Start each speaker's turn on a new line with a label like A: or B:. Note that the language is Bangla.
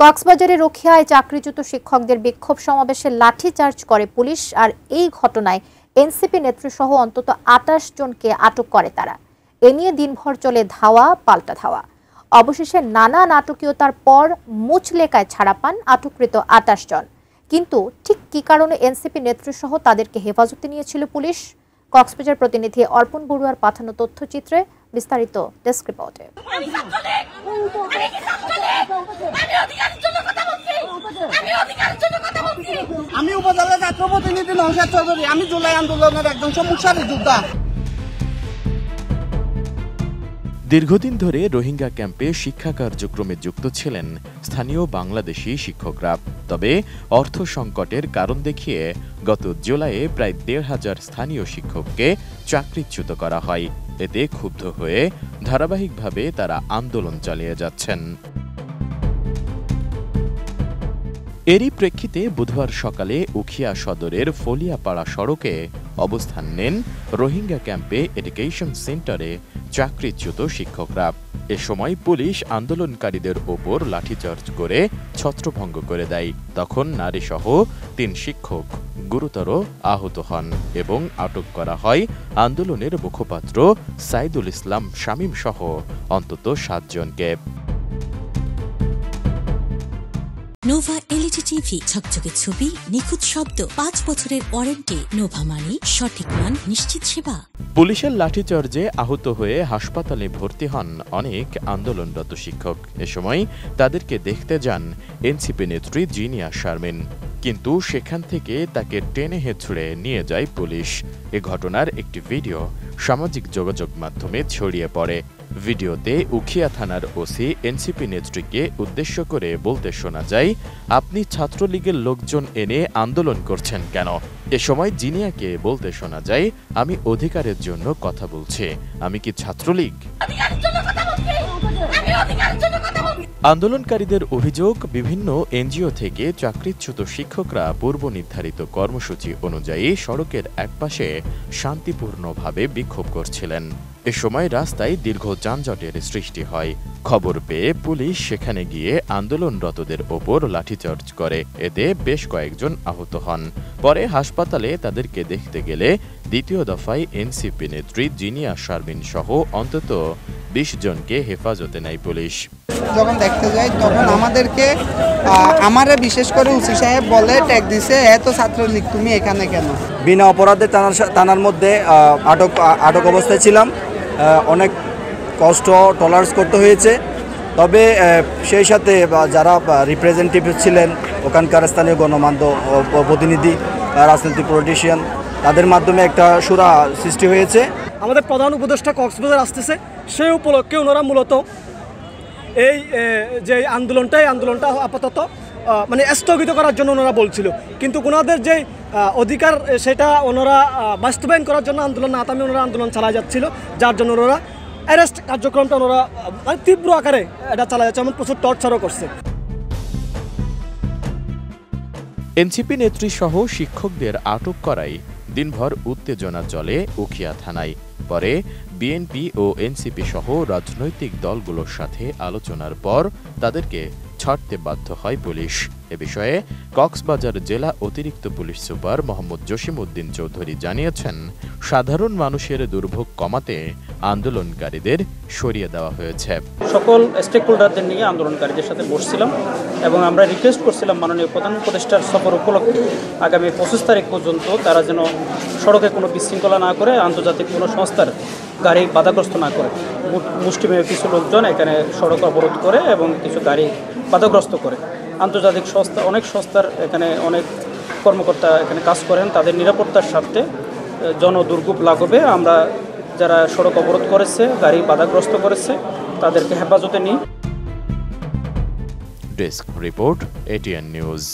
A: কক্সবাজারে রোখিয়ায় চাকরিচ্যুত শিক্ষকদের বিক্ষোভ সমাবেশে লাঠিচার্জ করে পুলিশ। আর এই ঘটনায় এনসিপি নেতৃসহ অন্তত ২৮ জনকে আটক করে তারা। এ নিয়ে দিনভর চলে ধাওয়া পাল্টা ধাওয়া। অবশেষে নানা নাটকীয়তার পর মুচলেকায় ছাড়া পান আটককৃত ২৮ জন। কিন্তু ঠিক কী কারণে এনসিপি নেতৃসহ তাদেরকে হেফাজতে নিয়েছিল পুলিশ? কক্সবাজার প্রতিনিধি অর্পণ বড়ুয়ার পাঠানো তথ্যচিত্রে বিস্তারিত ডেস্ক রিপোর্টে।
B: আমি উপজেলা ছাত্র প্রতিনিধি নওশাদ চৌধুরী। আমি জুলাই আন্দোলনের একজন সম্মুখসারী যোদ্ধা।
C: দীর্ঘদিন ধরে রোহিঙ্গা ক্যাম্পে শিক্ষা কার্যক্রমে যুক্ত ছিলেন স্থানীয় বাংলাদেশি শিক্ষকরা। তবে অর্থ সংকটের কারণ দেখিয়ে গত জুলাইয়ে প্রায় ১৫০০ স্থানীয় শিক্ষককে চাকরিচ্যুত করা হয়। এতে ক্ষুব্ধ হয়ে ধারাবাহিকভাবে তারা আন্দোলন চালিয়ে যাচ্ছেন। এরই প্রেক্ষিতে বুধবার সকালে উখিয়া সদরের ফলিয়াপাড়া সড়কে অবস্থান নেন রোহিঙ্গা ক্যাম্পে এডুকেশন সেন্টারে চাকরিচ্যুত শিক্ষকরা। এ সময় পুলিশ আন্দোলনকারীদের ওপর লাঠিচার্জ করে ছত্রভঙ্গ করে দেয়। তখন নারীসহ ৩ শিক্ষক গুরুতর আহত হন এবং আটক করা হয় আন্দোলনের মুখপাত্র সাইদুল ইসলাম শামীম সহ অন্তত ৭ জনকে।
D: নোভা এলইডি টিভি, ঝকঝকে ছবি, নিখুঁত শব্দ, ৫ বছরের ওয়ারেন্টি। নোভা মানি সঠিক মান, নিশ্চিত সেবা।
C: পুলিশের লাঠিচার্জে আহত হয়ে হাসপাতালে ভর্তি হন অনেক আন্দোলনরত শিক্ষক। এ সময় তাদেরকে দেখতে যান এনসিপি নেত্রী জিনিয়া শারমিন, কিন্তু সেখান থেকে তাকে টেনে হেঁচড়ে নিয়ে যায় পুলিশ। এ ঘটনার একটি ভিডিও সামাজিক যোগাযোগ মাধ্যমে ছড়িয়ে পড়ে। ভিডিওতে উখিয়া থানার ওসি এনসিপি নেত্রীকে উদ্দেশ্য করে বলতে শোনা যায়, আপনি ছাত্রলীগের লোকজন এনে আন্দোলন করছেন কেন? এ সময় জিনিয়াকে বলতে শোনা যায়, আমি অধিকারের জন্য কথা বলছি, আমি কি ছাত্রলীগ? আন্দোলনকারীদের অভিযোগ, বিভিন্ন এনজিও থেকে চাকরিচ্যুত শিক্ষকরা পূর্ব নির্ধারিত কর্মসূচি অনুযায়ী সড়কের একপাশে শান্তিপূর্ণভাবে বিক্ষোভ করছিলেন। এ সময় রাস্তায় দীর্ঘ যানজটের সৃষ্টি হয়। খবর পেয়ে পুলিশ সেখানে গিয়ে আন্দোলনরতদের ওপর লাঠিচার্জ করে। এতে বেশ কয়েকজন আহত হন। পরে হাসপাতালে তাদেরকে দেখতে গেলে দ্বিতীয় দফায় এনসিপি নেত্রী জিনিয়া শারমিন সহ অন্তত ২০ জনকে হেফাজতে নেয় পুলিশ।
B: যখন দেখতে যাই তখন আমাদেরকে বিশেষ করে ওসি সাহেব বলে ট্যাগ দিছে, এত ছাত্রলীগ তুমি এখানে কেন?
E: বিনা অপরাধে থানার মধ্যে আটক অবস্থায় ছিলাম। অনেক কষ্ট টলারেন্স করতে হয়েছে। তবে সেই সাথে যারা রিপ্রেজেন্টেটিভ ছিলেন, ওখানকার স্থানীয় গণমাধ্যম প্রতিনিধি, রাজনৈতিক পলিটিশিয়ান, তাদের মাধ্যমে একটা সুরা সৃষ্টি হয়েছে।
F: আমাদের প্রধান উপদেষ্টা কক্সবাজার আসতেছে, সেই উপলক্ষে ওনারা মূলত এই যে আন্দোলনটা আপাতত মানে স্থগিত করার জন্য ওনারা বলছিল। কিন্তু ওনাদের যে অধিকার সেটা ওনারা বাস্তবায়ন করার জন্য আন্দোলন না থামিয়ে ওনারা আন্দোলন চালা যাচ্ছিল, যার জন্য ওনারা অ্যারেস্ট কার্যক্রমটা ওনারা মানে তীব্র আকারে এটা চালা যাচ্ছে, এমন প্রচুর টর্চারও করছে।
C: এনসিপি নেত্রী সহ শিক্ষকদের আটক করায় দিনভর উত্তেজনা চলে উখিয়া থানায়। পরে বিএনপি ও এনসিপি সহ রাজনৈতিক দলগুলোর সাথে আলোচনার পর তাদেরকে ছাড়তে বাধ্য হয় পুলিশ। এ বিষয়ে কক্সবাজার জেলা অতিরিক্ত পুলিশ সুপার মোহাম্মদ জসিমউদ্দিন চৌধুরী জানিয়েছেন, সাধারণ মানুষের দুর্ভোগ কমাতে আন্দোলনকারীদের সরিয়ে দেওয়া হয়েছে।
G: সকল স্টেক হোল্ডারদের নিয়ে আন্দোলনকারীদের সাথে বসছিলাম এবং আমরা রিকোয়েস্ট করছিলাম মাননীয় প্রধান উপদেষ্টার সফর উপলক্ষে আগামী ২৫ তারিখ পর্যন্ত তারা যেন সড়কে কোনো বিশৃঙ্খলা না করে, আন্তর্জাতিক কোনো সংস্থার গাড়ি বাধাগ্রস্ত না করে। মুষ্টিমেয় কিছু লোকজন এখানে সড়ক অবরোধ করে এবং কিছু গাড়ি বাধাগ্রস্ত করে। আন্তর্জাতিক সংস্থা, অনেক সংস্থার এখানে অনেক কর্মকর্তা এখানে কাজ করেন, তাদের নিরাপত্তার স্বার্থে জনদুর্ভোগ লাঘবে আমরা যারা সড়ক অবরোধ করেছে, গাড়ি বাধাগ্রস্ত করেছে, তাদেরকে হেফাজতে নিই।
C: Desk report, ATN news.